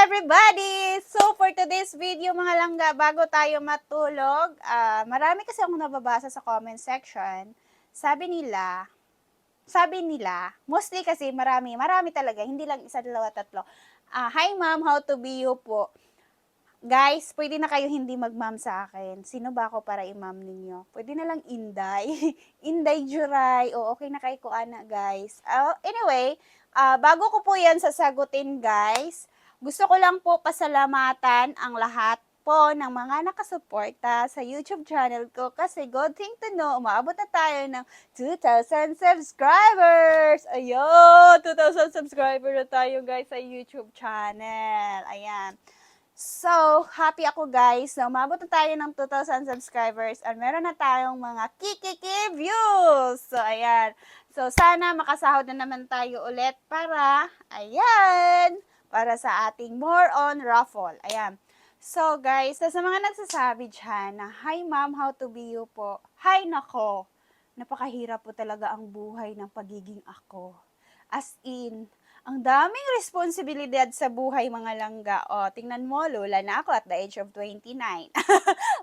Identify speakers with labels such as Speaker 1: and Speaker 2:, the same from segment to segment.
Speaker 1: everybody! So for today's video mga langga, bago tayo matulog, marami kasi akong nababasa sa comment section. Sabi nila, mostly kasi marami talaga, hindi lang isa, dalawa, tatlo. Hi ma'am, how to be you po. Guys, pwede na kayo hindi mag-ma'am sa akin. Sino ba ako para i-ma'am ninyo? Pwede na lang Inday. Inday Juray. O, okay na kayo ko, ana, guys. Anyway, bago ko po yan sasagutin, guys, gusto ko lang po pasalamatan ang lahat po ng mga nakasuporta sa YouTube channel ko kasi good thing to know, umaabot na tayo ng 2,000 subscribers! Ayun! 2,000 subscribers na tayo, guys, sa YouTube channel. Ayan. So, happy ako guys na umabot na tayo ng 2,000 subscribers at meron na tayong mga kikiki views. So, ayan. So, sana makasahod na naman tayo ulit para sa ating more on raffle. Ayan. So, guys, sa mga nagsasabi dyan na, hi ma'am, how to be you po. Hi nako, napakahirap po talaga ang buhay ng pagiging ako. As in, ang daming responsibilidad sa buhay mga langga. O, tingnan mo, lola na ako at the age of 29.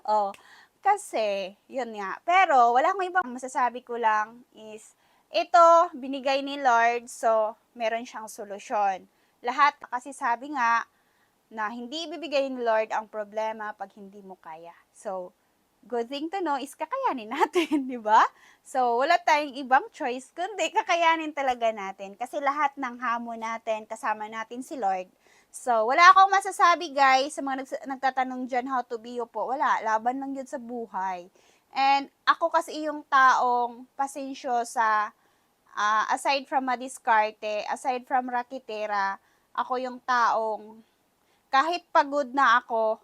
Speaker 1: O, kasi, yun nga. Pero, wala akong ibang masasabi ko lang is, ito, binigay ni Lord, so, meron siyang solusyon. Lahat, kasi sabi nga, na hindi ibibigay ni Lord ang problema pag hindi mo kaya. So, good thing to know is kakayanin natin, di ba? So, wala tayong ibang choice, kundi kakayanin talaga natin. Kasi lahat ng hamon natin, kasama natin si Lord. So, wala akong masasabi guys, sa mga nagtatanong dyan how to be you po. Wala, laban lang yun sa buhay. And ako kasi yung taong pasensyosa, aside from madiskarte, aside from rakitera, ako yung taong kahit pagod na ako,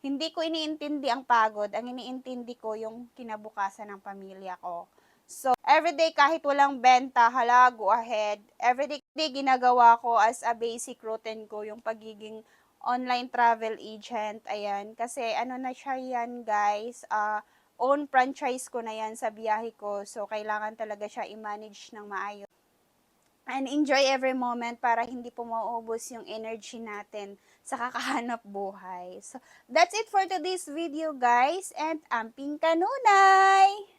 Speaker 1: hindi ko iniintindi ang pagod. Ang iniintindi ko yung kinabukasan ng pamilya ko. So, everyday kahit walang benta, hala, go ahead. Everyday ginagawa ko as a basic routine ko yung pagiging online travel agent. Ayan. Kasi ano na siya yan, guys. Own franchise ko na yan sa biyahe ko. So, kailangan talaga siya i-manage ng maayos. And enjoy every moment para hindi po mauubos yung energy natin sa kakahanap buhay. So, that's it for today's video, guys. And amping kanunay!